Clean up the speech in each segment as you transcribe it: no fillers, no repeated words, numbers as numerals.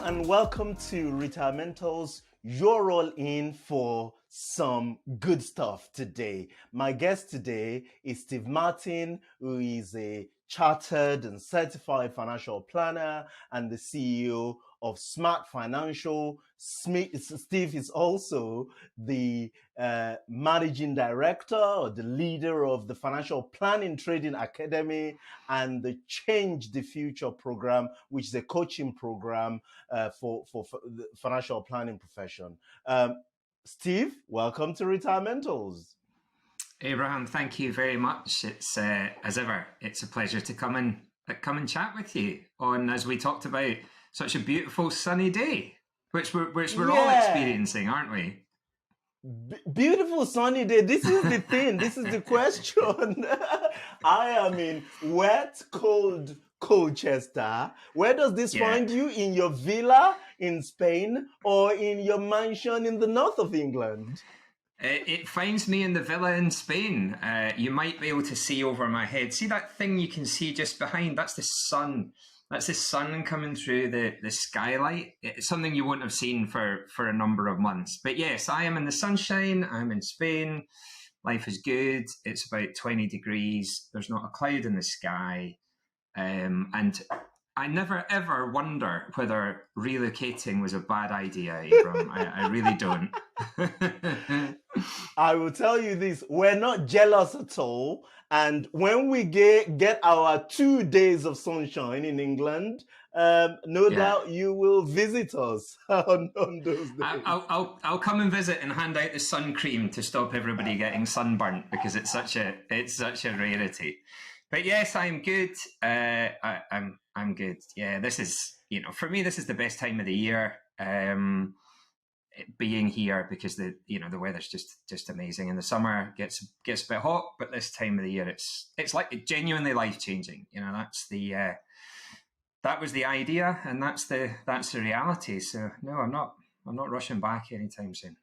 and welcome to Retirementals. You're all in for some good stuff today. My guest today is Steve Martin, who is a chartered and certified financial planner and the CEO of Smart Financial. Steve is also the managing director or the leader of the Financial Planning Trading Academy and the Change the Future program, which is a coaching program for the financial planning profession. Steve, welcome to Retirementals. Abraham, thank you very much. It's as ever, it's a pleasure to come and chat with you on, as we talked about, such a beautiful sunny day, which we're all experiencing, aren't we? Beautiful sunny day. This is the thing. This is the question. I am in wet, cold Colchester. Where does this find you? In your villa in Spain or in your mansion in the north of England? It finds me in the villa in Spain. You might be able to see over my head. See that thing you can see just behind? That's the sun. That's the sun coming through the skylight. It's something you wouldn't have seen for a number of months. But yes, I am in the sunshine. I'm in Spain. Life is good. It's about 20 degrees. There's not a cloud in the sky. And I never, ever wonder whether relocating was a bad idea, Abram. I really don't. I will tell you this. We're not jealous at all. And when we get our 2 days of sunshine in England, no doubt you will visit us on those days. I'll come and visit and hand out the sun cream to stop everybody getting sunburnt, because it's such a rarity. But yes, I'm good. I'm good. Yeah, this is, for me, this is the best time of the year. Being here, because the weather's just amazing. In the summer gets a bit hot, but this time of the year it's like genuinely life changing. That's that was the idea, and that's the reality. So no, I'm not rushing back anytime soon.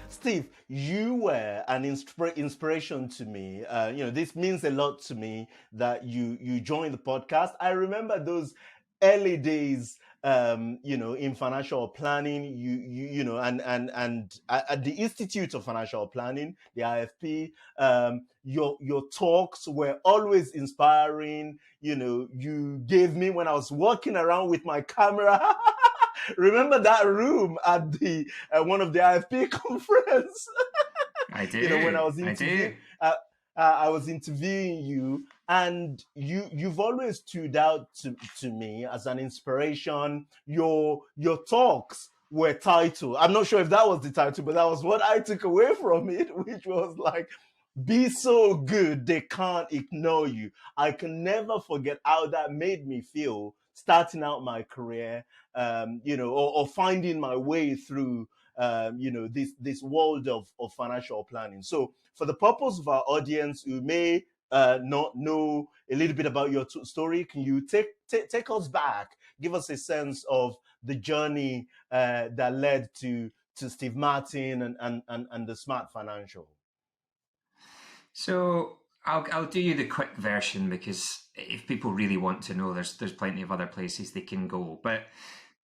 Steve, you were an inspiration to me. This means a lot to me that you joined the podcast. I remember those early days, in financial planning. And at the Institute of Financial Planning, the IFP, your talks were always inspiring. You gave me, when I was walking around with my camera. Remember that room at the one of the IFP conference? I do. When I was interviewing, I was interviewing you, and you've always stood out to me as an inspiration. Your talks were titled. I'm not sure if that was the title, but that was what I took away from it, which was like, "Be so good they can't ignore you." I can never forget how that made me feel starting out my career, or finding my way through, this world of financial planning. So for the purpose of our audience who may not know a little bit about your story, can you take us back, give us a sense of the journey that led to Steve Martin and the Smart Financial? So I'll do you the quick version, because if people really want to know, there's plenty of other places they can go. But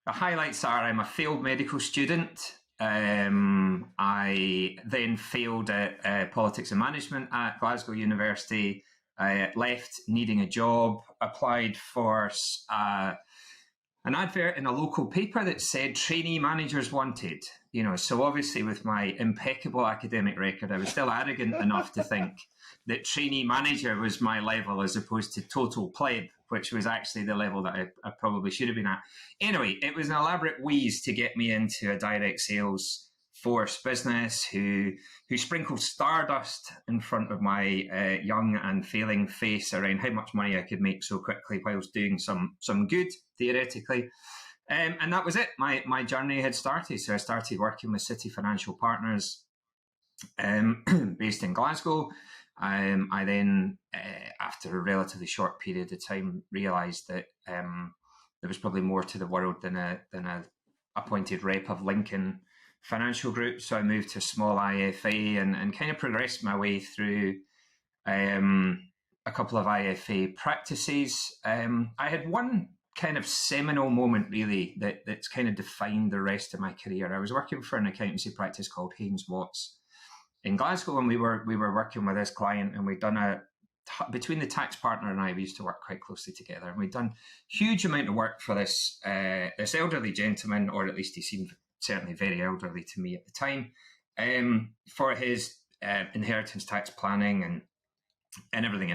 the highlights are: I'm a failed medical student. I then failed at politics and management at Glasgow University. I left needing a job, applied for an advert in a local paper that said trainee managers wanted. So obviously with my impeccable academic record, I was still arrogant enough to think that trainee manager was my level, as opposed to total pleb, which was actually the level that I probably should have been at. Anyway, it was an elaborate wheeze to get me into a direct sales force business who sprinkled stardust in front of my young and failing face around how much money I could make so quickly whilst doing some good, theoretically. And that was it. My journey had started. So I started working with City Financial Partners based in Glasgow. I then, after a relatively short period of time, realised that there was probably more to the world than a appointed rep of Lincoln Financial Group. So I moved to a small IFA and kind of progressed my way through a a couple of IFA practices. I had one kind of seminal moment really that's kind of defined the rest of my career. I was working for an accountancy practice called Haynes Watts in Glasgow, and we were working with this client, and we'd done between the tax partner and I, we used to work quite closely together, and we'd done huge amount of work for this this elderly gentleman, or at least he seemed certainly very elderly to me at the time, for his inheritance tax planning and everything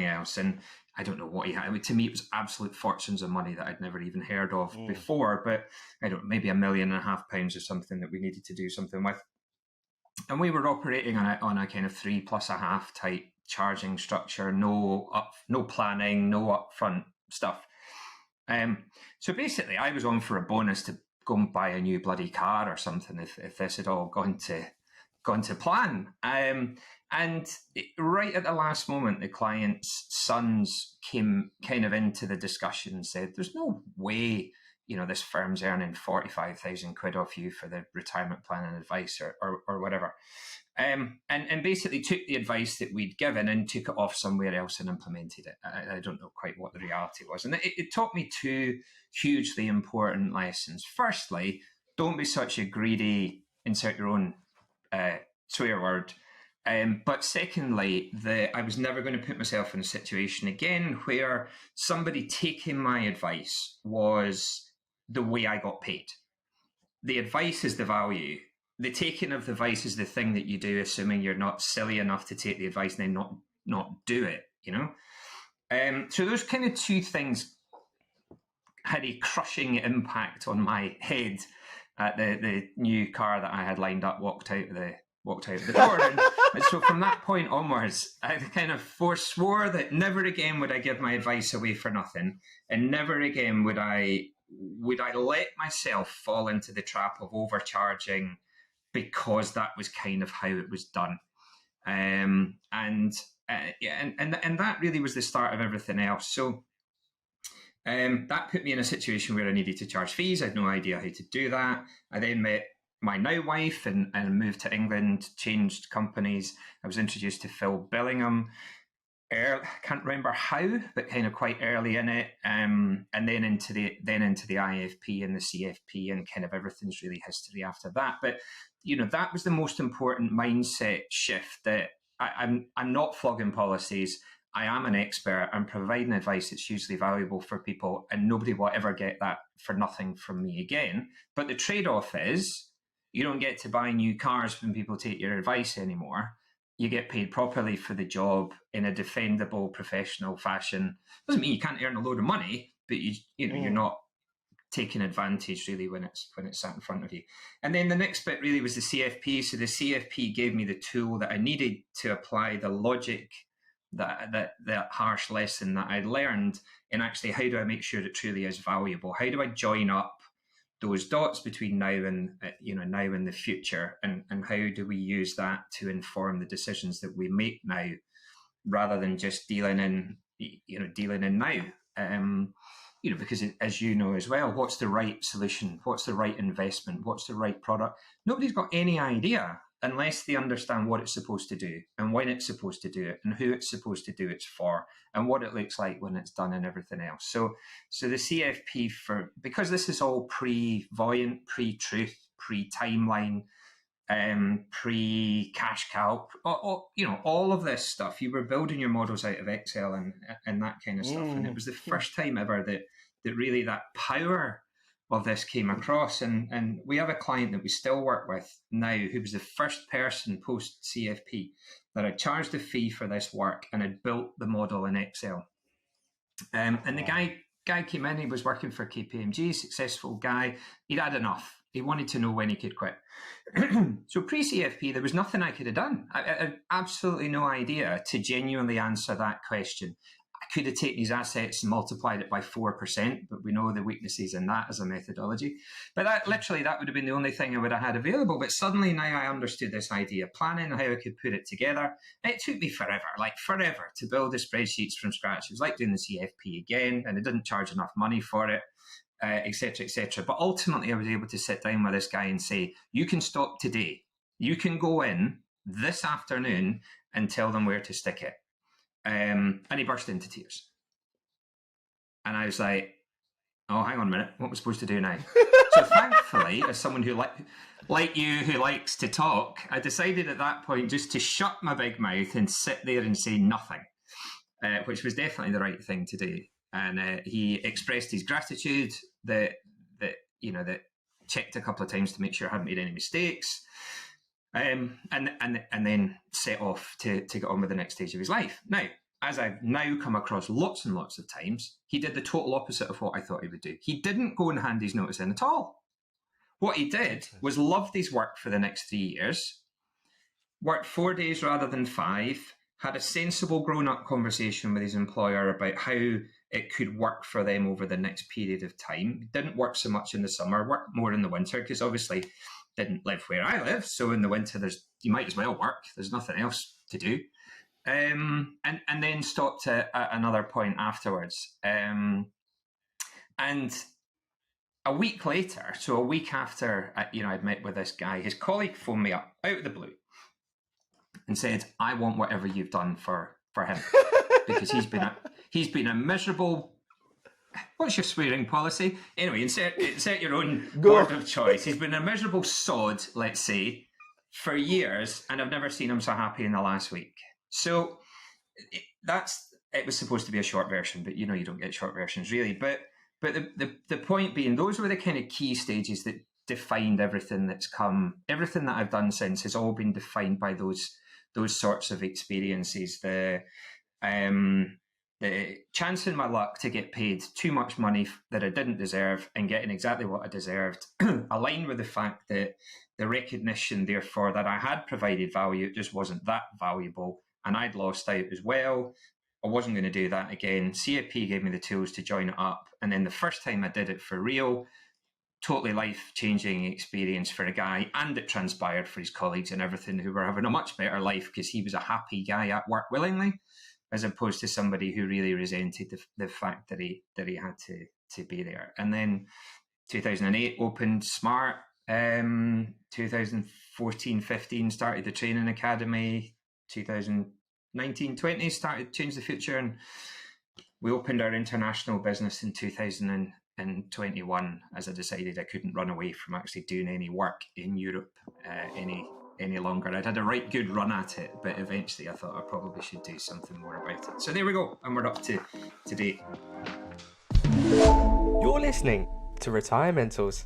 else. And I don't know what he had. I mean, to me, it was absolute fortunes of money that I'd never even heard of before. But I don't know, maybe £1.5 million or something that we needed to do something with. And we were operating on a kind of 3+1/2 type charging structure. No planning, no upfront stuff. So basically, I was on for a bonus to go and buy a new bloody car or something if this had all gone to plan. And right at the last moment, the client's sons came kind of into the discussion and said, "There's no way, this firm's earning 45,000 quid off you for the retirement planning advice or whatever." And basically took the advice that we'd given and took it off somewhere else and implemented it. I don't know quite what the reality was. And it taught me two hugely important lessons. Firstly, don't be such a greedy, insert your own swear word. But secondly, I was never going to put myself in a situation again where somebody taking my advice was the way I got paid. The advice is the value. The taking of the advice is the thing that you do, assuming you're not silly enough to take the advice and then not do it, So those kind of two things had a crushing impact on my head at the new car that I had lined up, walked out of the door. And so from that point onwards, I kind of forswore that never again would I give my advice away for nothing, and never again would I let myself fall into the trap of overcharging because that was kind of how it was done. And that really was the start of everything else. So that put me in a situation where I needed to charge fees. I had no idea how to do that. I then met my now wife and moved to England, changed companies. I was introduced to Phil Billingham. I can't remember how, but kind of quite early in it, and then into the IFP and the CFP, and kind of everything's really history after that. But that was the most important mindset shift. That I'm not flogging policies. I am an expert. I'm providing advice that's hugely valuable for people, and nobody will ever get that for nothing from me again. But the trade-off is you don't get to buy new cars when people take your advice anymore. You get paid properly for the job in a defendable, professional fashion. Doesn't mean you can't earn a load of money, but you're not taking advantage really when it's sat in front of you. And then the next bit really was the CFP. So the CFP gave me the tool that I needed to apply the logic, that harsh lesson that I'd learned, in actually how do I make sure it truly is valuable? How do I join up those dots between now and the future, and how do we use that to inform the decisions that we make now, rather than just dealing in now? Because as you know as well, what's the right solution? What's the right investment? What's the right product? Nobody's got any idea unless they understand what it's supposed to do and when it's supposed to do it and who it's supposed to do it for and what it looks like when it's done and everything else. So the CFP, because this is all pre-Voyant, pre-Truth, pre-Timeline, pre-cash cow, all of this stuff. You were building your models out of Excel and that kind of stuff. And it was the first time ever that really that power of this came across. And we have a client that we still work with now who was the first person post CFP that had charged a fee for this work and had built the model in Excel. And the guy came in, he was working for KPMG, successful guy. He'd had enough. He wanted to know when he could quit. So pre-CFP, there was nothing I could have done. I had absolutely no idea to genuinely answer that question. I could have taken his assets and multiplied it by 4%, but we know the weaknesses in that as a methodology. But that would have been the only thing I would have had available. But suddenly now I understood this idea of planning, how I could put it together. It took me forever, to build the spreadsheets from scratch. It was like doing the CFP again, and I didn't charge enough money for it, et cetera, et cetera. But ultimately I was able to sit down with this guy and say, you can stop today. You can go in this afternoon and tell them where to stick it. And he burst into tears. And I was like, oh, hang on a minute, what am I supposed to do now? So thankfully, as someone who like you, who likes to talk, I decided at that point just to shut my big mouth and sit there and say nothing, which was definitely the right thing to do. And he expressed his gratitude that checked a couple of times to make sure I hadn't made any mistakes, and then set off to get on with the next stage of his life. Now, as I've now come across lots and lots of times, he did the total opposite of what I thought he would do. He didn't go and hand his notice in at all. What he did was loved his work for the next 3 years, worked 4 days rather than 5, had a sensible grown-up conversation with his employer about how it could work for them over the next period of time. Didn't work so much in the summer, worked more in the winter, because obviously didn't live where I live. So in the winter, you might as well work. There's nothing else to do. And then stopped at another point afterwards. And a week later, so a week after I'd met with this guy, his colleague phoned me up out of the blue and said, I want whatever you've done for him. Because he's been a miserable... What's your swearing policy? Anyway, insert your own word of choice. He's been a miserable sod, let's say, for years, and I've never seen him so happy in the last week. So it was supposed to be a short version, but you don't get short versions really. But the point being, those were the kind of key stages that defined everything that's come. Everything that I've done since has all been defined by those sorts of experiences. The chance in my luck to get paid too much money that I didn't deserve and getting exactly what I deserved, aligned with the fact that the recognition, therefore, that I had provided value, it just wasn't that valuable, and I'd lost out as well. I wasn't going to do that again. CIP gave me the tools to join it up, and then the first time I did it for real, totally life-changing experience for a guy, and it transpired for his colleagues and everything, who were having a much better life because he was a happy guy at work willingly, as opposed to somebody who really resented the fact that he had to be there. And then 2008 opened Smart. 2014-15 started the training academy. 2019-20 started Change the Future, and we opened our international business in 2021 as I decided I couldn't run away from actually doing any work in Europe any longer. I'd had a right good run at it, but eventually I thought I probably should do something more about it. So there we go, and we're up to date. You're listening to Retirementals.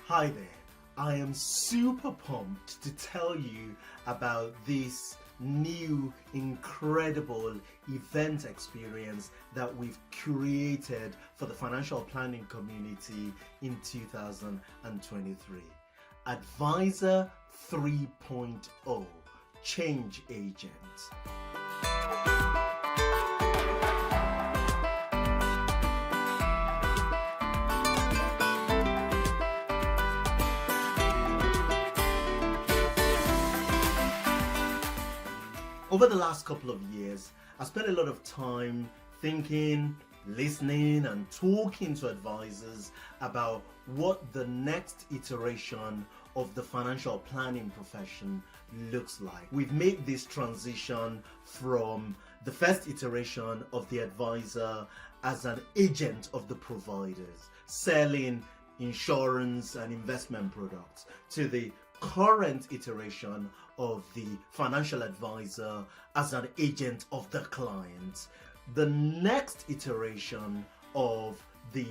Hi there. I am super pumped to tell you about this new incredible event experience that we've created for the financial planning community in 2023. Advisor 3.0 Change Agent. Over the last couple of years, I spent a lot of time thinking, listening, and talking to advisors about what the next iteration of the financial planning profession looks like. We've made this transition from the first iteration of the advisor as an agent of the providers, selling insurance and investment products, to the current iteration of the financial advisor as an agent of the client. The next iteration of the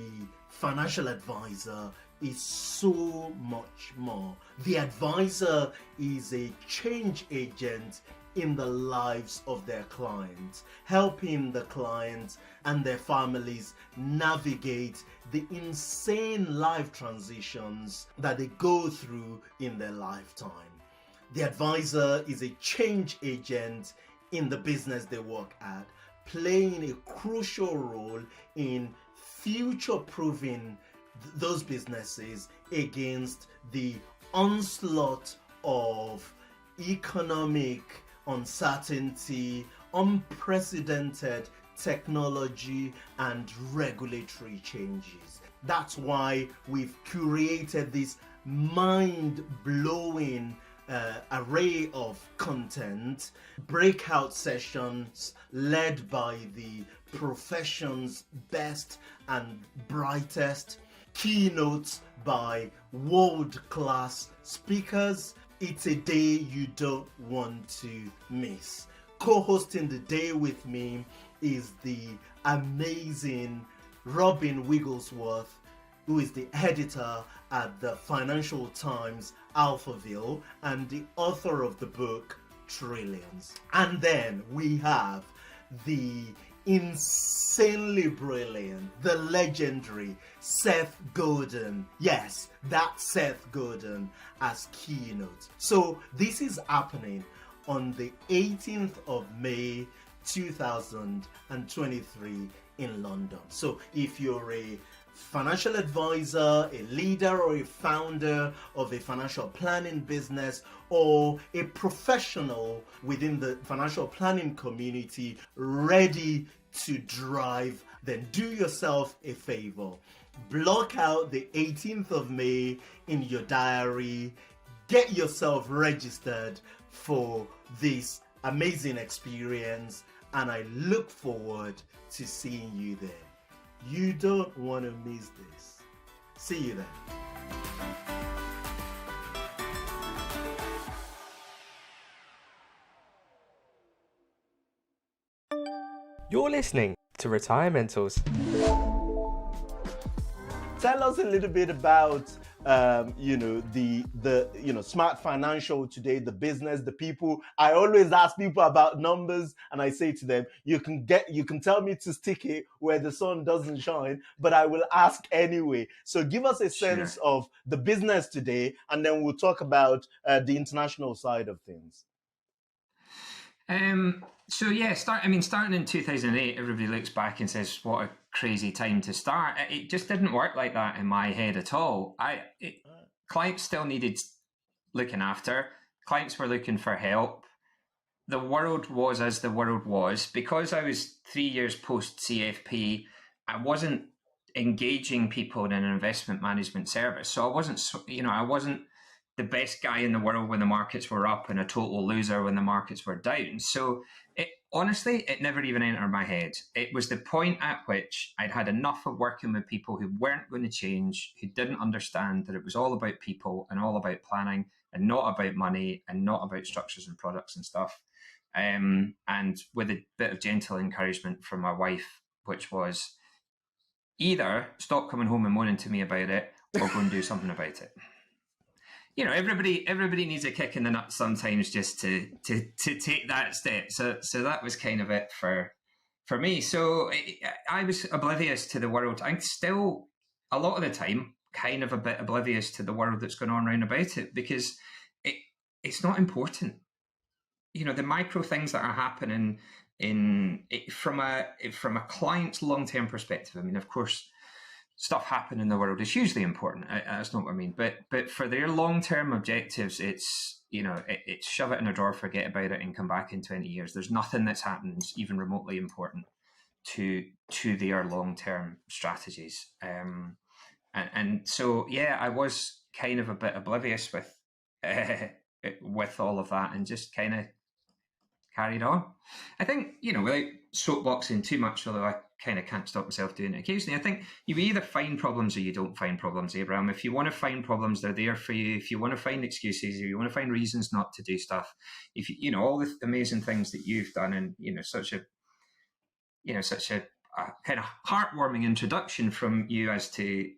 financial advisor is so much more. The advisor is a change agent in the lives of their clients, helping the clients and their families navigate the insane life transitions that they go through in their lifetime. The advisor is a change agent in the business they work at, playing a crucial role in future-proofing those businesses against the onslaught of economic uncertainty, unprecedented technology, and regulatory changes. That's why we've curated this mind-blowing array of content, breakout sessions led by the profession's best and brightest, keynotes by world-class speakers. It's a day you don't want to miss. Co-hosting the day with me is the amazing Robin Wigglesworth, who is the editor at the Financial Times Alphaville and the author of the book Trillions. And then we have the insanely brilliant, the legendary Seth Godin. Yes, that's Seth Godin as keynote. So this is happening on the 18th of May 2023 in London. So if you're a financial advisor, a leader or a founder of a financial planning business, or a professional within the financial planning community ready to drive, then do yourself a favor. Block out the 18th of May in your diary. Get yourself registered for this amazing experience, and I look forward to seeing you there. You don't want to miss this. See you then. You're listening to Retirementals. Tell us a little bit about the smart financial today, the business, the people. I always ask people about numbers, and I say to them, you can tell me to stick it where the sun doesn't shine, but I will ask anyway. So give us a sense of the business today, and then we'll talk about the international side of things. Starting in 2008, everybody looks back and says, what a crazy time to start. It just didn't work like that in my head at all. Clients still needed looking after. Clients were looking for help. The world was as the world was. Because I was 3 years post CFP, I wasn't engaging people in an investment management service. So I wasn't the best guy in the world when the markets were up and a total loser when the markets were down. So honestly, it never even entered my head. It was the point at which I'd had enough of working with people who weren't going to change, who didn't understand that it was all about people and all about planning and not about money and not about structures and products and stuff. And with a bit of gentle encouragement from my wife, which was either stop coming home and moaning to me about it or go and do something about it. Everybody needs a kick in the nuts sometimes just to take that step. So that was kind of it for me. So I was oblivious to the world. I'm still a lot of the time kind of a bit oblivious to the world that's going on around about it because it's not important. The micro things that are happening from a client's long-term perspective. I mean, of course, stuff happening in the world is hugely important. That's not what I mean. But for their long-term objectives, it's shove it in a drawer, forget about it, and come back in 20 years. There's nothing that's happened that's even remotely important to their long-term strategies. And so, yeah, I was kind of a bit oblivious with all of that and just kind of carried on. I think, without soapboxing too much, although I kind of can't stop myself doing it occasionally, I think you either find problems or you don't find problems, Abraham. If you want to find problems, they're there for you. If you want to find excuses, if you want to find reasons not to do stuff, if all the amazing things that you've done and, such a kind of heartwarming introduction from you as to,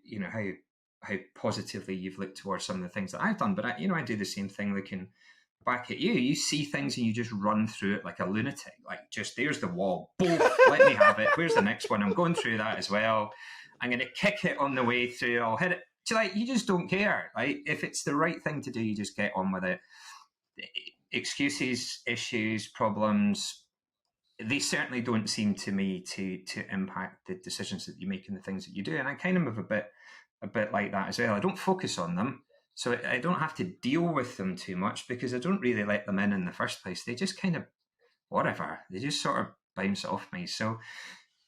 how positively you've looked towards some of the things that I've done. But I do the same thing looking back at you. You see things and you just run through it like a lunatic. Like, just there's the wall. Boom, let me have it. Where's the next one? I'm going through that as well. I'm going to kick it on the way through. I'll hit it. You just don't care, right? If it's the right thing to do, you just get on with it. Excuses, issues, problems, they certainly don't seem to me to impact the decisions that you make and the things that you do. And I kind of have a bit like that as well. I don't focus on them. So I don't have to deal with them too much because I don't really let them in the first place. They just kind of, whatever, they just sort of bounce off me. So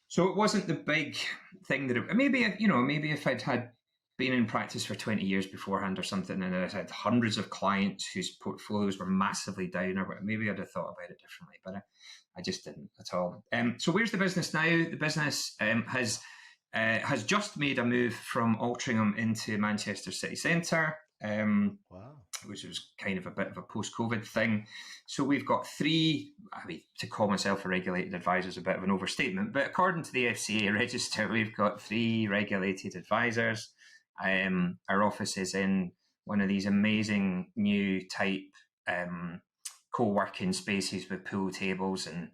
So it wasn't the big thing that maybe if I'd had been in practice for 20 years beforehand or something, and I had hundreds of clients whose portfolios were massively down, or maybe I'd have thought about it differently, but I just didn't at all. So where's the business now? The business has just made a move from Altrincham into Manchester city centre. Wow. Which was kind of a bit of a post-COVID thing. So we've got three, to call myself a regulated advisor is a bit of an overstatement, but according to the FCA register, we've got 3 regulated advisors. Our office is in one of these amazing new type co-working spaces with pool tables and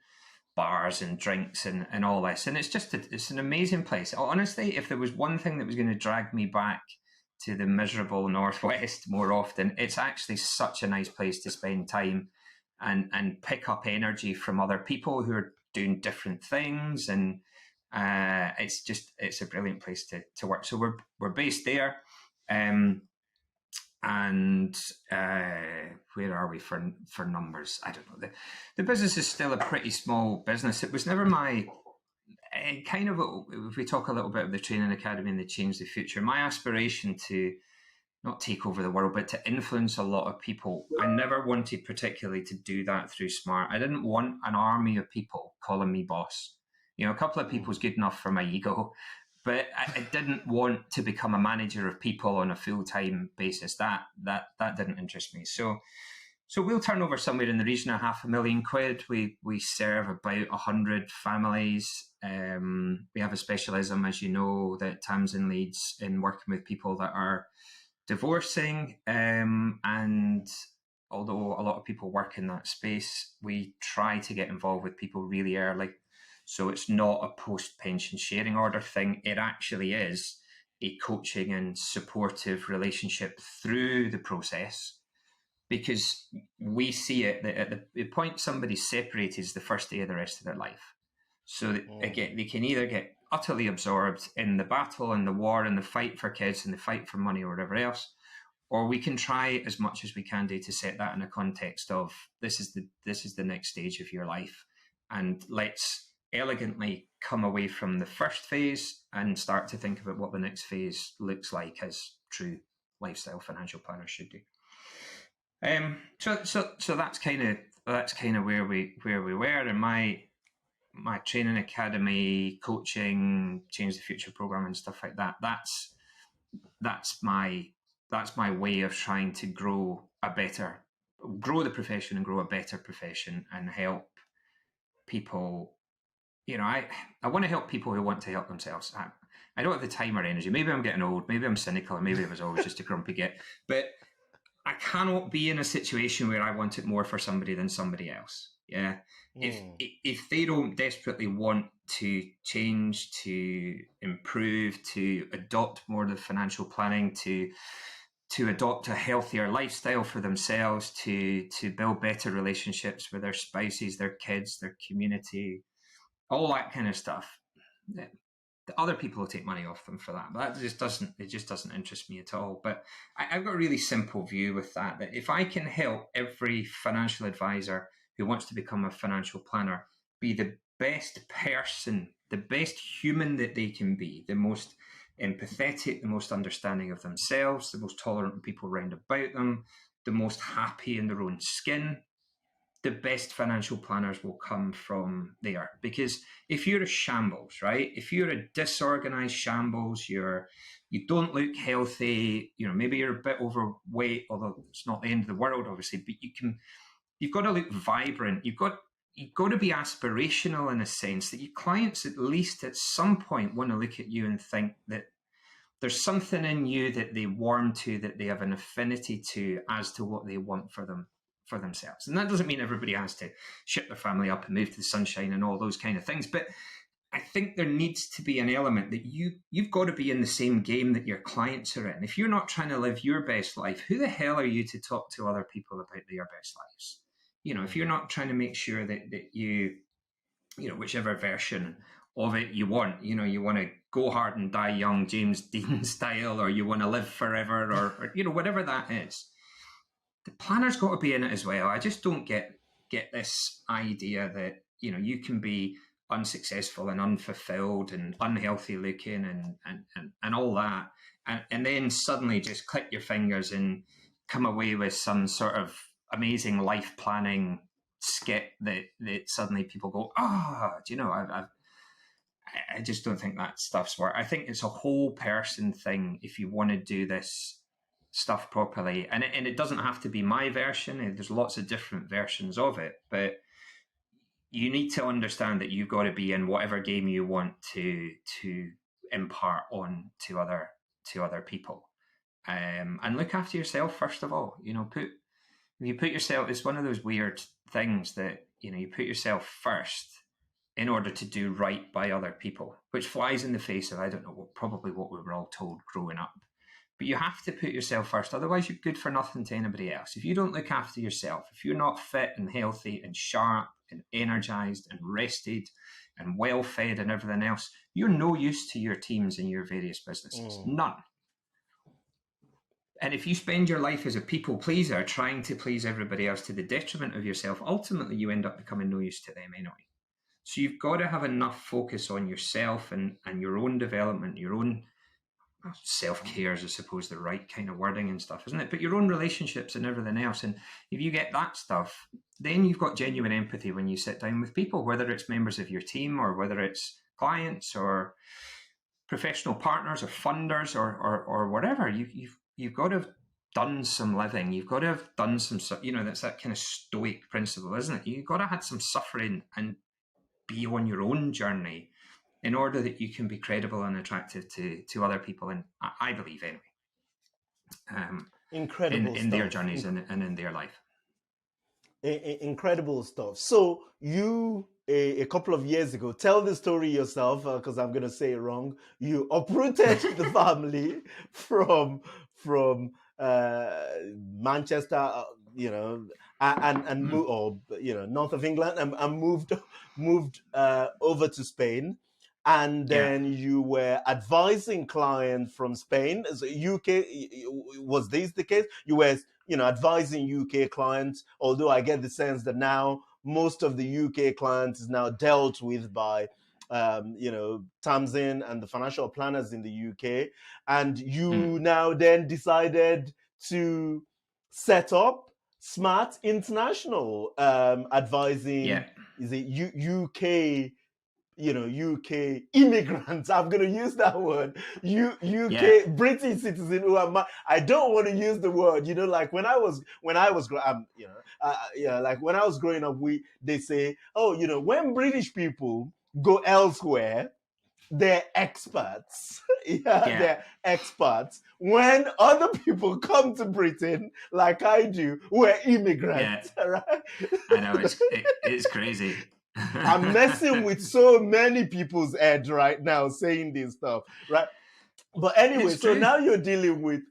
bars and drinks and all this. And it's an amazing place. Honestly, if there was one thing that was going to drag me back to the miserable Northwest more often, it's actually such a nice place to spend time and pick up energy from other people who are doing different things. And it's a brilliant place to work. So we're based there. And where are we for numbers? I don't know. The business is still a pretty small business. It was never my kind of, if we talk a little bit of the training academy and the change the future, my aspiration to not take over the world, but to influence a lot of people. I never wanted particularly to do that through smart. I didn't want an army of people calling me boss. A couple of people is good enough for my ego, but I didn't want to become a manager of people on a full-time basis. That didn't interest me. So we'll turn over somewhere in the region of £500,000. We serve about 100 families. We have a specialism, as you know, that Tamsin leads in working with people that are divorcing. And although a lot of people work in that space, we try to get involved with people really early. So it's not a post-pension sharing order thing. It actually is a coaching and supportive relationship through the process, because we see it that at the point somebody's separated is the first day of the rest of their life. So again, they can either get utterly absorbed in the battle and the war and the fight for kids and the fight for money or whatever else, or we can try as much as we can do to set that in a context of this is the next stage of your life, and let's elegantly come away from the first phase and start to think about what the next phase looks like, as true lifestyle financial planners should do. So that's kind of where we were, and my training academy, coaching, change the future program and stuff like that. That's my way of trying to grow the profession and grow a better profession and help people. I want to help people who want to help themselves. I don't have the time or energy. Maybe I'm getting old. Maybe I'm cynical. Or maybe I was always just a grumpy git. But I cannot be in a situation where I want it more for somebody than somebody else. Yeah. If they don't desperately want to change, to improve, to adopt more of the financial planning, to adopt a healthier lifestyle for themselves, to build better relationships with their spouses, their kids, their community, all that kind of stuff, the other people will take money off them for that. But it just doesn't interest me at all. But I've got a really simple view with that if I can help every financial advisor who wants to become a financial planner be the best person, the best human that they can be, the most empathetic, the most understanding of themselves, the most tolerant of people around about them, the most happy in their own skin, the best financial planners will come from there. Because if you're a shambles, right? If you're a disorganized shambles, you don't look healthy, maybe you're a bit overweight, although it's not the end of the world, obviously, but you've got to look vibrant. You've got to be aspirational in a sense that your clients at least at some point want to look at you and think that there's something in you that they warm to, that they have an affinity to as to what they want for themselves. And that doesn't mean everybody has to ship their family up and move to the sunshine and all those kind of things. But I think there needs to be an element that you've got to be in the same game that your clients are in. If you're not trying to live your best life, who the hell are you to talk to other people about their best lives? If you're not trying to make sure that you whichever version of it you want, you want to go hard and die young, James Dean style, or you want to live forever, or whatever that is, the planner's got to be in it as well. I just don't get this idea that you can be unsuccessful and unfulfilled and unhealthy looking and all that, and then suddenly just click your fingers and come away with some sort of amazing life planning skit that suddenly people go, do you know, I just don't think that stuff's work. I think it's a whole person thing if you want to do this stuff properly. And it doesn't have to be my version. There's lots of different versions of it. But you need to understand that you've got to be in whatever game you want to impart on to other people. And look after yourself, first of all. You know, you put yourself, it's one of those weird things that, you know, you put yourself first in order to do right by other people, which flies in the face of, I don't know, probably what we were all told growing up. But you have to put yourself first, otherwise you're good for nothing to anybody else. If you don't look after yourself, if you're not fit and healthy and sharp and energized and rested and well fed and everything else, you're no use to your teams and your various businesses. None. And if you spend your life as a people pleaser, trying to please everybody else to the detriment of yourself, ultimately you end up becoming no use to them anyway. So you've got to have enough focus on yourself and your own development, your own self-care is, I suppose, the right kind of wording and stuff, isn't it? But your own relationships and everything else. And if you get that stuff, then you've got genuine empathy when you sit down with people, whether it's members of your team or whether it's clients or professional partners or funders or whatever. You've got to have done some living. You've got to have done some, you know, that's that kind of stoic principle, isn't it? You've got to have some suffering and be on your own journey in order that you can be credible and attractive to other people. And I believe anyway, incredible in their journeys and in their life. Incredible stuff. So you, a couple of years ago, tell the story yourself, because I'm going to say it wrong. You uprooted the family from Manchester, you know, and moved, or you know, north of England, and moved over to Spain. And then you were advising clients from Spain. So UK, was this the case? You were, you know, advising UK clients, although I get the sense that now most of the UK clients is now dealt with by, you know, Tamsin and the financial planners in the UK. And you now then decided to set up Smart International, advising, is it UK, you know, UK immigrants. I'm going to use that word. UK British citizen who are. I don't want to use the word. You know, like when I was you know, like when I was growing up, they say, oh, you know, when British people go elsewhere, they're expats. They're expats. When other people come to Britain, like I do, we're immigrants. Right? I know it's crazy. I'm messing with so many people's head right now saying this stuff, right? But anyway, so now you're dealing with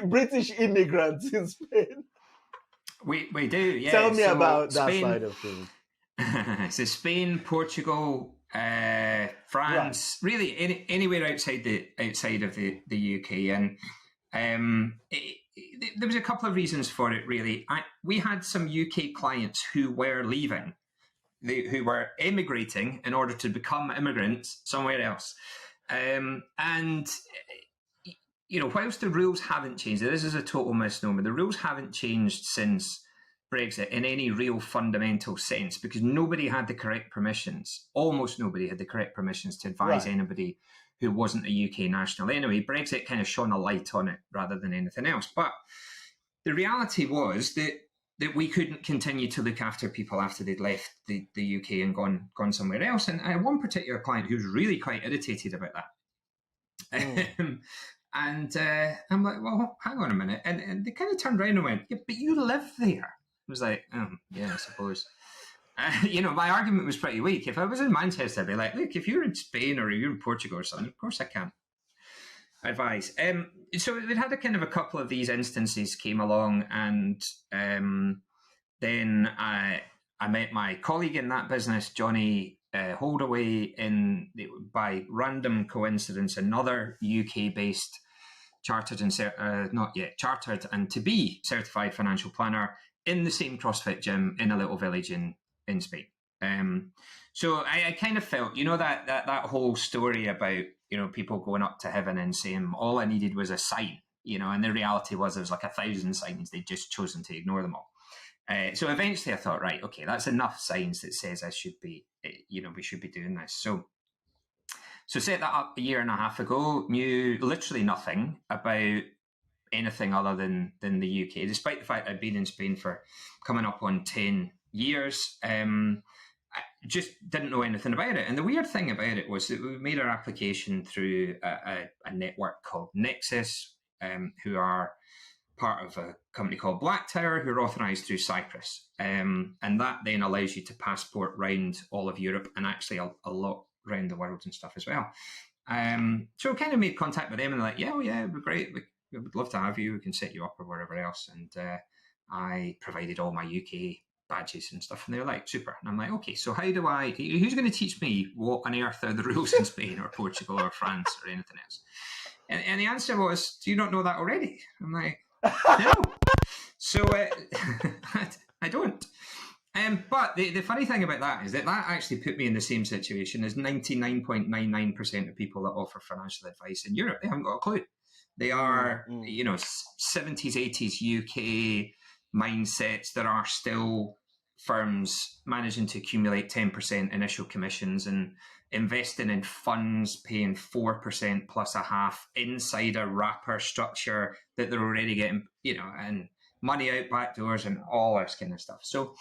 British immigrants in Spain. We do, yeah. Tell me about that side of things. So Spain, Portugal, France, really anywhere outside of the UK, and there was a couple of reasons for it. Really, we had some UK clients who were leaving. Who were emigrating in order to become immigrants somewhere else. And, you know, whilst the rules haven't changed, this is a total misnomer, the rules haven't changed since Brexit in any real fundamental sense, because nobody had the correct permissions. Almost nobody had the correct permissions to advise anybody who wasn't a UK national. Anyway, Brexit kind of shone a light on it rather than anything else. But the reality was that we couldn't continue to look after people after they'd left the UK and gone somewhere else. And I had one particular client who was really quite irritated about that. And I'm like, well, hang on a minute. And they kind of turned around and went, yeah, but you live there. I was like, yeah, I suppose. You know, my argument was pretty weak. If I was in Manchester, I'd be like, look, if you're in Spain or you're in Portugal or something, of course I can advise. So we'd had a kind of a couple of these instances came along, and then I met my colleague in that business, Johnny Holdaway, by random coincidence, another UK-based chartered and not yet chartered and to be certified financial planner in the same CrossFit gym in a little village in Spain. So I kind of felt, that whole story about, people going up to heaven and saying all I needed was a sign, and the reality was there was like 1,000 signs. They'd just chosen to ignore them all. So eventually I thought, right, okay, that's enough signs that says I should be, we should be doing this. So set that up a year and a half ago, knew literally nothing about anything other than the UK, despite the fact I'd been in Spain for coming up on 10 years. I just didn't know anything about it. And the weird thing about it was that we made our application through a network called Nexus, who are part of a company called Black Tower, who are authorised through Cyprus. And that then allows you to passport round all of Europe and actually a lot around the world and stuff as well. So kind of made contact with them and like, yeah, it'd be great. We would love to have you. We can set you up or whatever else. And I provided all my UK badges and stuff. And they were like, super. And I'm like, okay, so who's going to teach me what on earth are the rules in Spain or Portugal or France or anything else? And the answer was, do you not know that already? I'm like, no. So I don't. But the funny thing about that is that actually put me in the same situation as 99.99% of people that offer financial advice in Europe. They haven't got a clue. They are, 70s, 80s UK mindsets. There are still firms managing to accumulate 10% initial commissions and investing in funds, paying 4% plus a half inside a wrapper structure that they're already getting, and money out back doors and all this kind of stuff. So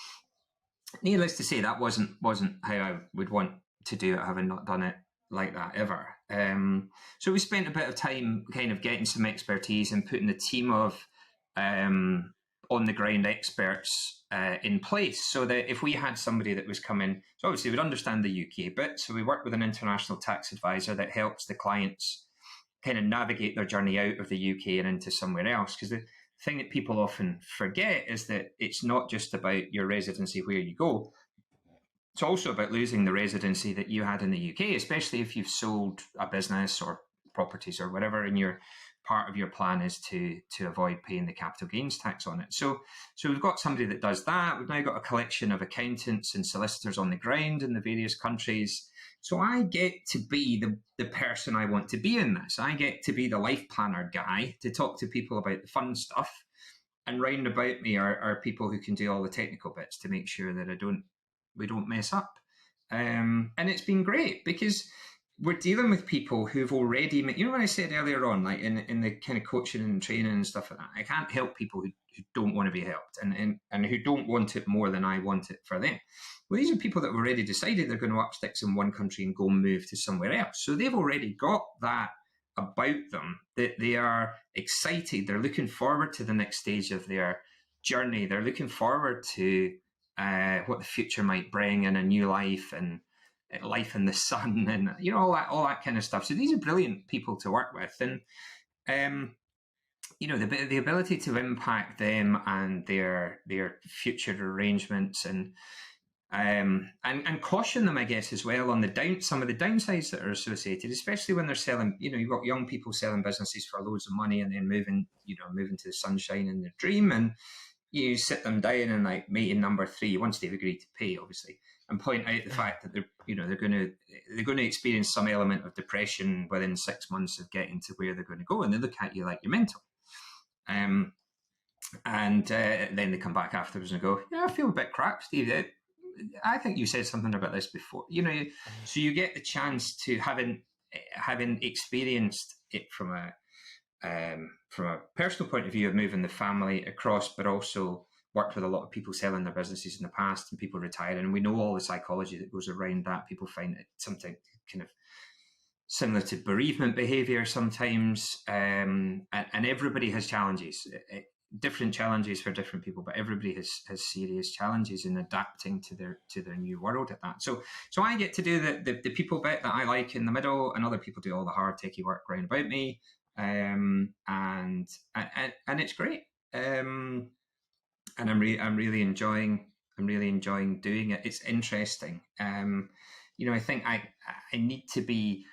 needless to say, that wasn't how I would want to do it, having not done it like that ever. So we spent a bit of time kind of getting some expertise and putting a team of on the ground experts in place, so that if we had somebody that was coming, so obviously we'd understand the UK bit. So we work with an international tax advisor that helps the clients kind of navigate their journey out of the UK and into somewhere else. Because the thing that people often forget is that it's not just about your residency where you go. It's also about losing the residency that you had in the UK, especially if you've sold a business or properties or whatever, and part of your plan is to avoid paying the capital gains tax on it. So we've got somebody that does that. We've now got a collection of accountants and solicitors on the ground in the various countries. So I get to be the person I want to be in this. I get to be the life planner guy to talk to people about the fun stuff. And round about me are people who can do all the technical bits to make sure that we don't mess up. And it's been great because we're dealing with people who've already met, when I said earlier on, like in the kind of coaching and training and stuff like that, I can't help people who don't want to be helped and who don't want it more than I want it for them. Well, these are people that have already decided they're going to up sticks in one country and go move to somewhere else. So they've already got that about them, that they are excited. They're looking forward to the next stage of their journey. They're looking forward to what the future might bring and a new life and life in the sun and all that kind of stuff. So these are brilliant people to work with, and the ability to impact them and their future arrangements and caution them, I guess, as well on some of the downsides that are associated, especially when they're selling. You've got young people selling businesses for loads of money and then moving to the sunshine in their dream, and you sit them down and like meeting number 3 once they've agreed to pay, obviously, and point out the fact that they're going to experience some element of depression within 6 months of getting to where they're going to go, and they look at you like you're mental. And then they come back afterwards and go, "Yeah, I feel a bit crap, Steve. I think you said something about this before." So you get the chance to having experienced it from a personal point of view of moving the family across, but also worked with a lot of people selling their businesses in the past and people retiring. And we know all the psychology that goes around that. People find it something kind of similar to bereavement behavior sometimes. And everybody has challenges, different challenges for different people, but everybody has serious challenges in adapting to their new world at that. So I get to do the people bit that I like in the middle, and other people do all the hard techie work round about me. And it's great. And I'm really enjoying doing it. It's interesting. I think I need to be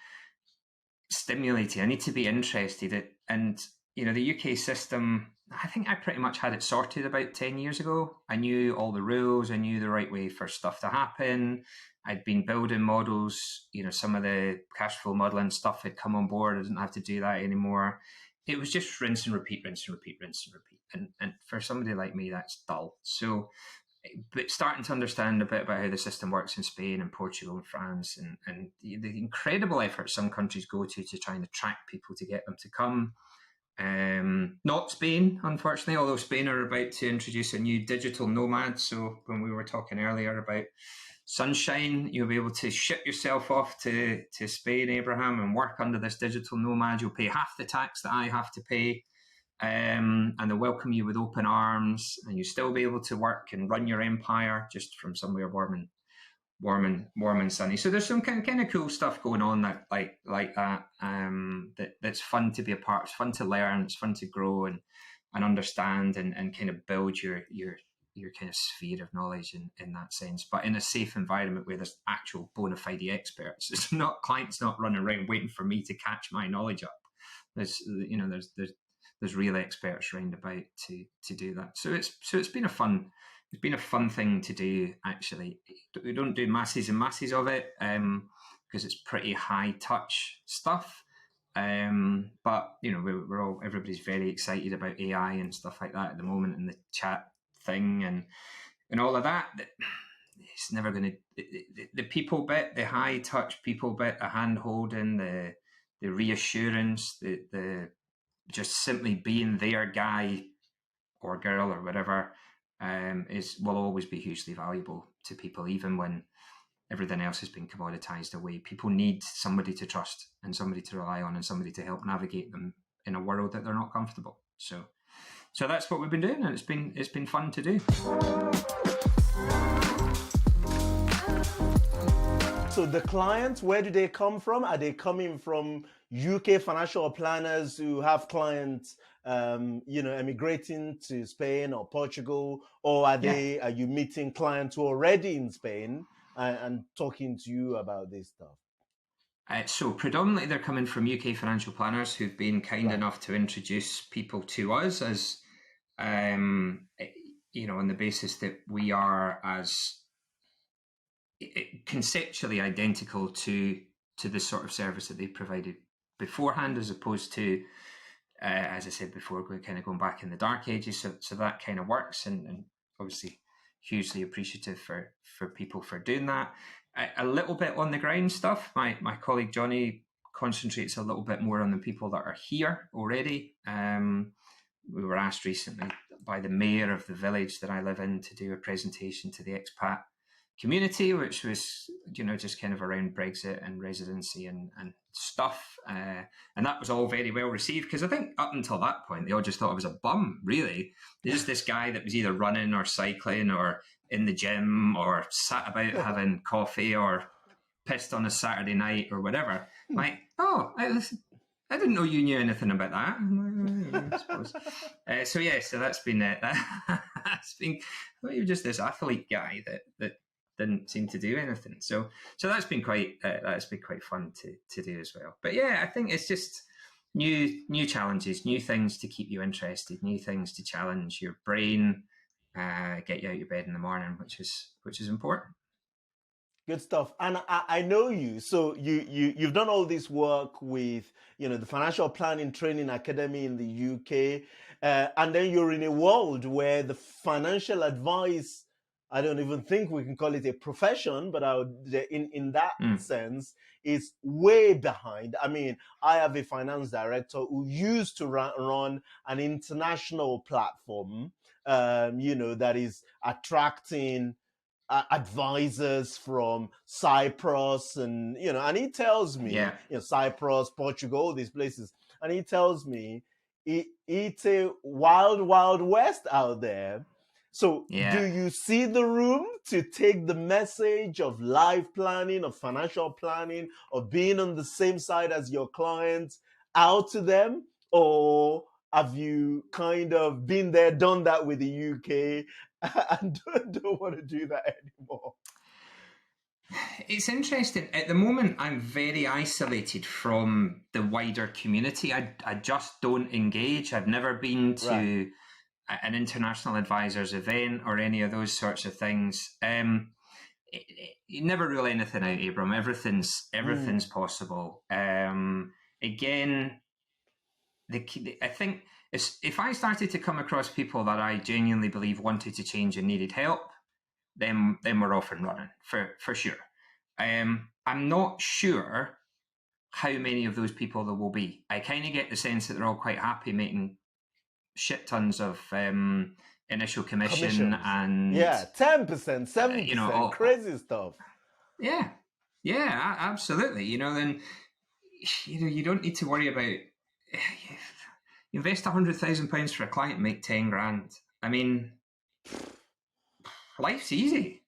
stimulated. I need to be interested. And the UK system, I think I pretty much had it sorted about 10 years ago. I knew all the rules. I knew the right way for stuff to happen. I'd been building models, some of the cash flow modeling stuff had come on board. I didn't have to do that anymore. It was just rinse and repeat, rinse and repeat, rinse and repeat. And for somebody like me, that's dull. So, but starting to understand a bit about how the system works in Spain and Portugal and France, and the incredible effort some countries go to try and attract people to get them to come. Not Spain, unfortunately, although Spain are about to introduce a new digital nomad. So when we were talking earlier about sunshine, you'll be able to ship yourself off to Spain, Abraham, and work under this digital nomad. You'll pay half the tax that I have to pay. And they'll welcome you with open arms, and you'll still be able to work and run your empire just from somewhere warm and sunny. So there's some kind of cool stuff going on that like that. That's fun to be a part. It's fun to learn. It's fun to grow and understand and kind of build your kind of sphere of knowledge in that sense, but in a safe environment where there's actual bona fide experts. It's not clients not running around waiting for me to catch my knowledge up. There's real experts around about to do that. So it's been a fun thing to do. Actually, we don't do masses and masses of it because it's pretty high touch stuff. But everybody's very excited about AI and stuff like that at the moment, and the chat thing and all of that. It's never going to the people bit, the high touch people bit, the hand holding, the reassurance, the just simply being their guy or girl or whatever will always be hugely valuable to people, even when everything else has been commoditized away. People need somebody to trust and somebody to rely on and somebody to help navigate them in a world that they're not comfortable. So that's what we've been doing, and it's been fun to do. So the clients, where do they come from? Are they coming from UK financial planners who have clients, emigrating to Spain or Portugal, or are you meeting clients who are already in Spain and talking to you about this stuff? So predominantly they're coming from UK financial planners who've been kind enough to introduce people to us as, on the basis that we are as conceptually identical to the sort of service that they provided beforehand, as opposed to, as I said before, kind of going back in the dark ages. So that kind of works, and obviously hugely appreciative for people for doing that. A little bit on the ground stuff. My colleague Johnny concentrates a little bit more on the people that are here already. We were asked recently by the mayor of the village that I live in to do a presentation to the expat community, which was, just kind of around Brexit and residency and stuff. And that was all very well received, because I think up until that point, they all just thought I was a bum, really. Just this guy that was either running or cycling or in the gym or sat about having coffee or pissed on a Saturday night or whatever. Like, I didn't know you knew anything about that. I suppose. So that's been that's been you're just this athlete guy that didn't seem to do anything. So that's been quite fun to do as well. But yeah, I think it's just new challenges, new things to keep you interested, new things to challenge your brain, get you out of bed in the morning, which is important. Good stuff. And I know you. So you've done all this work with, the Financial Planning Training Academy in the UK. And then you're in a world where the financial advice, I don't even think we can call it a profession, but in that sense, is way behind. I mean, I have a finance director who used to run an international platform, that is attracting advisors from Cyprus and he tells me, Cyprus, Portugal, these places, and he tells me it's a wild west out there. So do you see the room to take the message of life planning, of financial planning, of being on the same side as your clients out to them? Or have you kind of been there, done that with the UK and don't want to do that anymore? It's interesting. At the moment, I'm very isolated from the wider community. I just don't engage. I've never been Right. to an international advisors event or any of those sorts of things. You never rule anything out, Abram. Everything's possible. Again, I think if I started to come across people that I genuinely believe wanted to change and needed help, then we're off and running for sure. I'm not sure how many of those people there will be. I kind of get the sense that they're all quite happy making shit tons of initial commission Commissions. and 10%, 7%, crazy stuff. Yeah, absolutely. Then you don't need to worry about. Invest £100,000 for a client, make 10 grand. I mean, life's easy.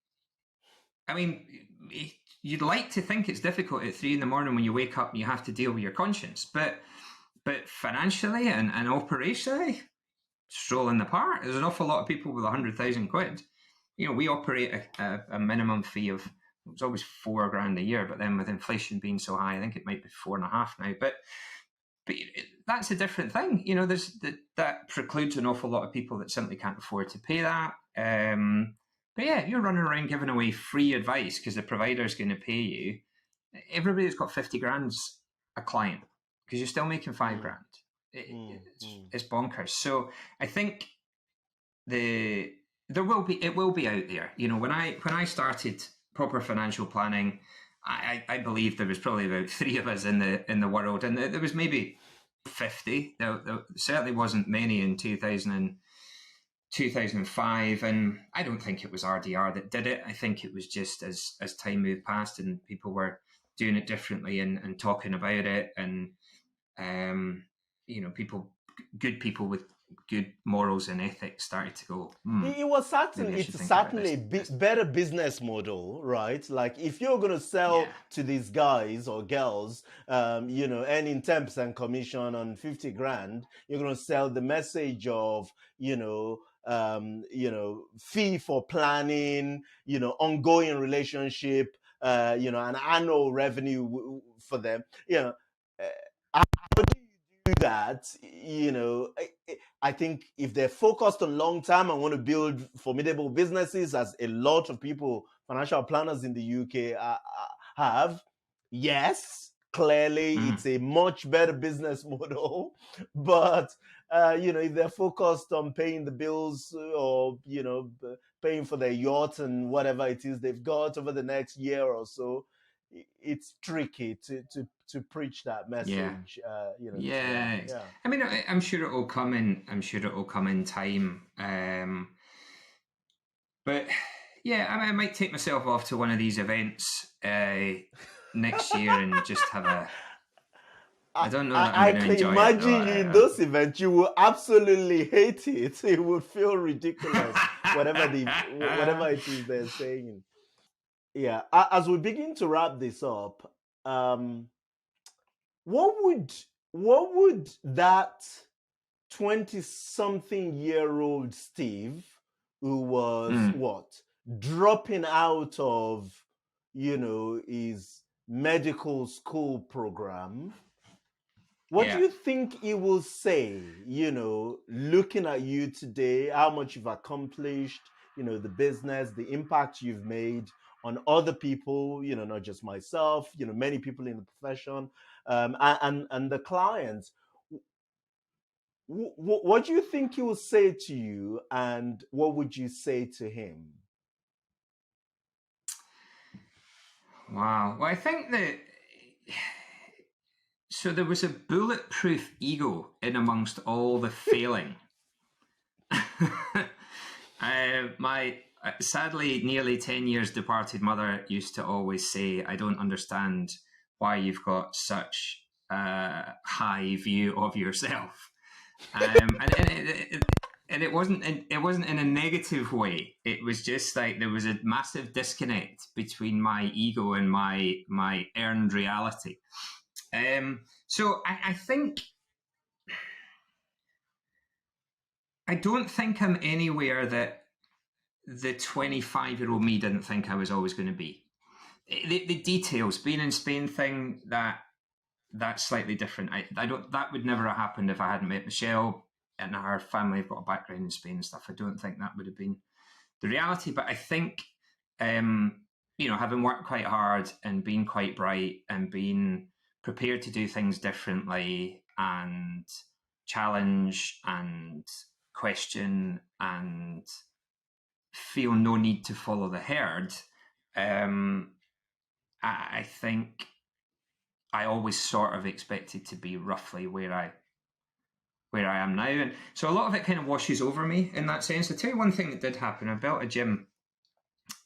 I mean, you'd like to think it's difficult at 3 a.m. when you wake up and you have to deal with your conscience, but financially and operationally, stroll in the park. There's an awful lot of people with 100,000 quid. We operate a minimum fee of, it was always £4,000 a year, but then with inflation being so high, I think it might be 4.5 now. But that's a different thing. There's that precludes an awful lot of people that simply can't afford to pay that. But yeah, you're running around giving away free advice because the provider's going to pay you. Everybody's got 50 grand's a client because you're still making £5,000. It's bonkers. So I think it will be out there. When I started proper financial planning, I believe there was probably about 3 of us in the world, and there was maybe 50. There certainly wasn't many in 2005, and I don't think it was RDR that did it. I think it was just as time moved past and people were doing it differently and talking about it, and good people with good morals and ethics started to go. It's certainly a better business model, right? Like if you're going to sell to these guys or girls, earning 10% commission on 50 grand, you're going to sell the message of, fee for planning, ongoing relationship, an annual revenue for them. How do you do that? I think if they're focused on long term and want to build formidable businesses, as a lot of people, financial planners in the UK have, yes, clearly it's a much better business model. But if they're focused on paying the bills or paying for their yacht and whatever it is they've got over the next year or so, it's tricky to preach that message. I mean, I'm sure it will come in. I'm sure it will come in time. But yeah, I might take myself off to one of these events next year and just have a. I don't know that I'm going to enjoy it. I can imagine you in those events. You will absolutely hate it. It will feel ridiculous. whatever it is they're saying. Yeah, as we begin to wrap this up, what would that 20-something-year-old Steve, who was dropping out of his medical school program, what do you think he will say, looking at you today, how much you've accomplished, the business, the impact you've made on other people, not just myself, many people in the profession, and the clients. What do you think he will say to you, and what would you say to him? Wow. Well, I think that so there was a bulletproof ego in amongst all the failing. My sadly nearly 10 years departed mother used to always say, I don't understand why you've got such a high view of yourself. And it wasn't in a negative way. It was just like there was a massive disconnect between my ego and my earned reality. So I think I don't think I'm anywhere that the 25-year-old me didn't think I was always going to be. the details, being in Spain thing, that's slightly different. I don't, that would never have happened if I hadn't met Michelle, and her family have got a background in Spain and stuff. I don't think that would have been the reality, but I think, having worked quite hard and been quite bright and being prepared to do things differently and challenge and question and feel no need to follow the herd, I think I always sort of expected to be roughly where I am now. And so a lot of it kind of washes over me in that sense. I'll tell you one thing that did happen. I built a gym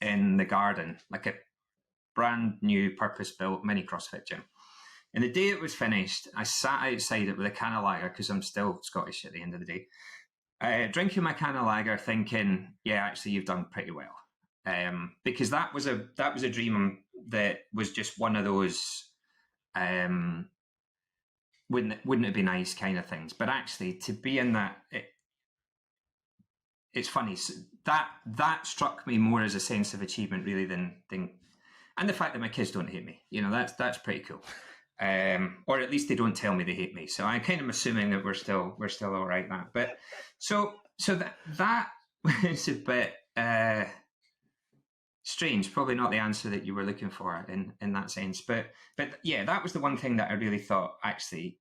in the garden, like a brand new purpose-built mini CrossFit gym. And the day it was finished, I sat outside it with a can of lager, because I'm still Scottish at the end of the day, drinking my can of lager, thinking, yeah, actually, you've done pretty well. Because that was a dream that was just one of those wouldn't it be nice kind of things. But actually, to be in that, it's funny. So that struck me more as a sense of achievement, really, than and the fact that my kids don't hate me. That's pretty cool. Or at least they don't tell me they hate me. So I kind of assuming that we're still all right. But so that was a bit strange. Probably not the answer that you were looking for in that sense. But yeah, that was the one thing that I really thought, actually,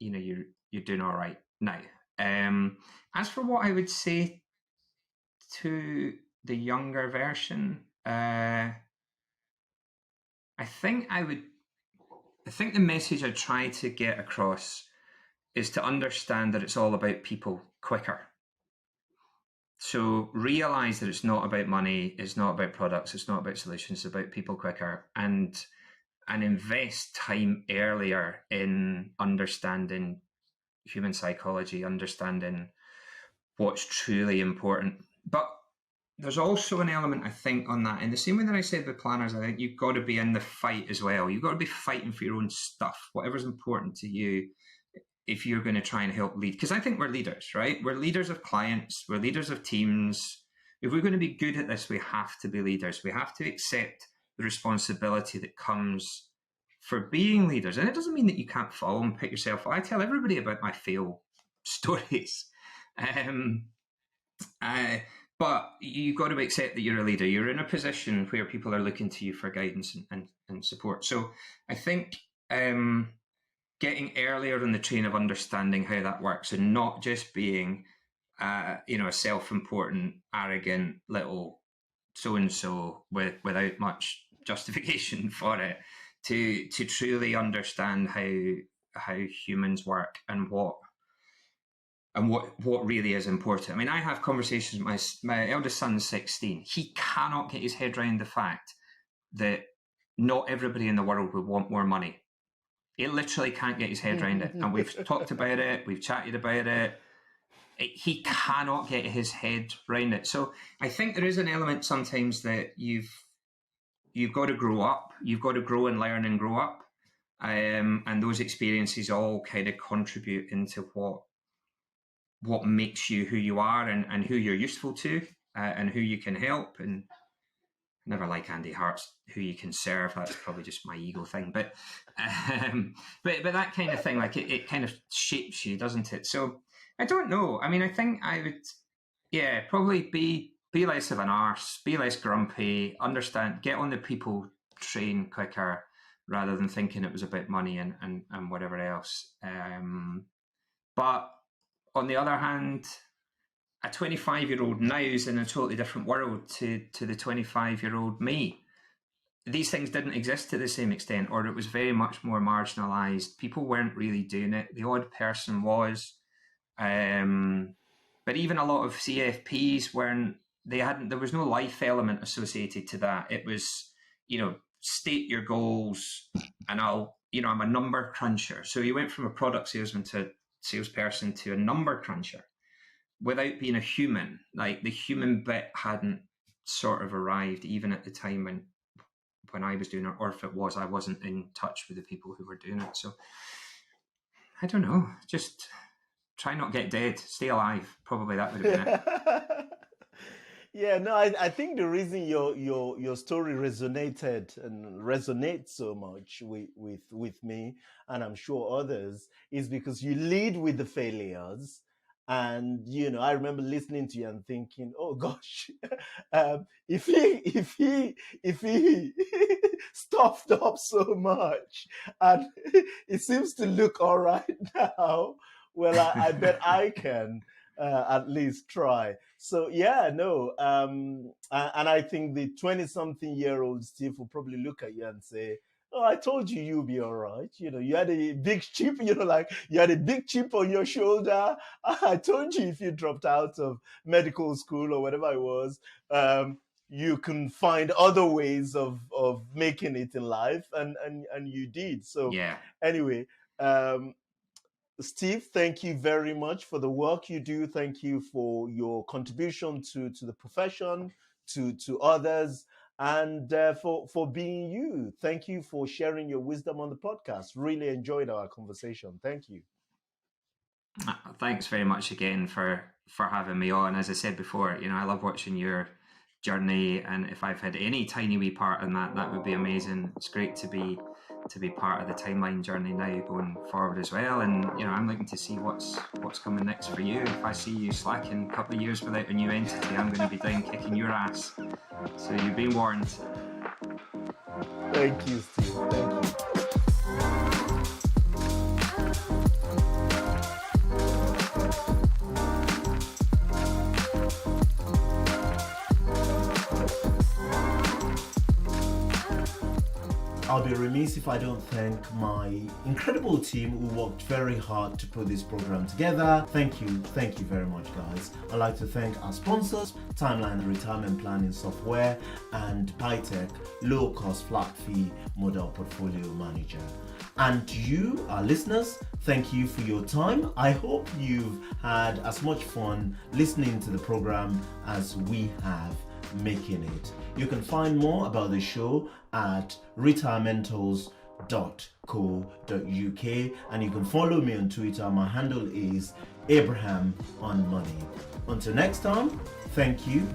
you're doing all right now. As for what I would say to the younger version, I think the message I try to get across is to understand that it's all about people quicker. So realize that it's not about money, it's not about products, it's not about solutions, it's about people quicker, and invest time earlier in understanding human psychology, understanding what's truly important. But there's also an element, I think, on that. In the same way that I said with planners, I think you've got to be in the fight as well. You've got to be fighting for your own stuff, whatever's important to you, if you're going to try and help lead. Because I think we're leaders, right? We're leaders of clients. We're leaders of teams. If we're going to be good at this, we have to be leaders. We have to accept the responsibility that comes for being leaders. And it doesn't mean that you can't follow and pick yourself. I tell everybody about my fail stories. But you've got to accept that you're a leader. You're in a position where people are looking to you for guidance and support. So I think getting earlier in the train of understanding how that works, and not just being, a self-important, arrogant little so-and-so without much justification for it, to truly understand how humans work and what really is important. I mean, I have conversations with my eldest son's 16. He cannot get his head around the fact that not everybody in the world would want more money. He literally can't get his head around it. And we've talked about it, we've chatted about it. He cannot get his head around it. So I think there is an element sometimes that you've got to grow up. You've got to grow and learn and grow up. And those experiences all kind of contribute into what makes you who you are, and who you're useful to, and who you can help. And I never like Andy Hart's who you can serve. That's probably just my ego thing. But that kind of thing, like it kind of shapes you, doesn't it? So I don't know. I mean, I think I would, probably be less of an arse, be less grumpy, understand, get on the people train quicker, rather than thinking it was about money and whatever else. But on the other hand, a 25-year-old now is in a totally different world to the 25-year-old me. These things didn't exist to the same extent, or it was very much more marginalised. People weren't really doing it. The odd person was. But even a lot of CFPs there was no life element associated to that. It was, state your goals, and I'm a number cruncher. So you went from a product salesperson to a number cruncher without being a human. Like, the human bit hadn't sort of arrived, even at the time when I was doing it, or if it was, I wasn't in touch with the people who were doing it. So I don't know, just try not get dead, stay alive. Probably that would have been it. Yeah, no, I think the reason your story resonated and resonates so much with me, and I'm sure others, is because you lead with the failures. And I remember listening to you and thinking, oh gosh, if he stuffed up so much and it seems to look all right now, well, I bet I can at least try. So yeah, no, and I think the 20-something-year-old Steve will probably look at you and say, "Oh, I told you you'll be all right. You had a big chip. Like you had a big chip on your shoulder. I told you if you dropped out of medical school or whatever it was, you can find other ways of making it in life, and you did. So Yeah. anyway, Steve, thank you very much for the work you do. Thank you for your contribution to the profession, to others, and for being you. Thank you for sharing your wisdom on the podcast. Really enjoyed our conversation. Thank you. Thanks very much again for having me on. As I said before, I love watching your journey, and if I've had any tiny wee part in that would be amazing. It's great to be part of the timeline journey now going forward as well. And I'm looking to see what's coming next for you. If I see you slacking a couple of years without a new entity, I'm going to be down kicking your ass. So you've been warned. Thank you, Steve. Thank you. I'll be remiss if I don't thank my incredible team who worked very hard to put this program together. Thank you very much, guys. I'd like to thank our sponsors, Timeline Retirement Planning Software, and PyTech, low-cost flat-fee model portfolio manager. And to you, our listeners, thank you for your time. I hope you've had as much fun listening to the program as we have making it. You can find more about the show at retirementals.co.uk, and you can follow me on Twitter. My handle is Abraham on Money. Until next time, thank you.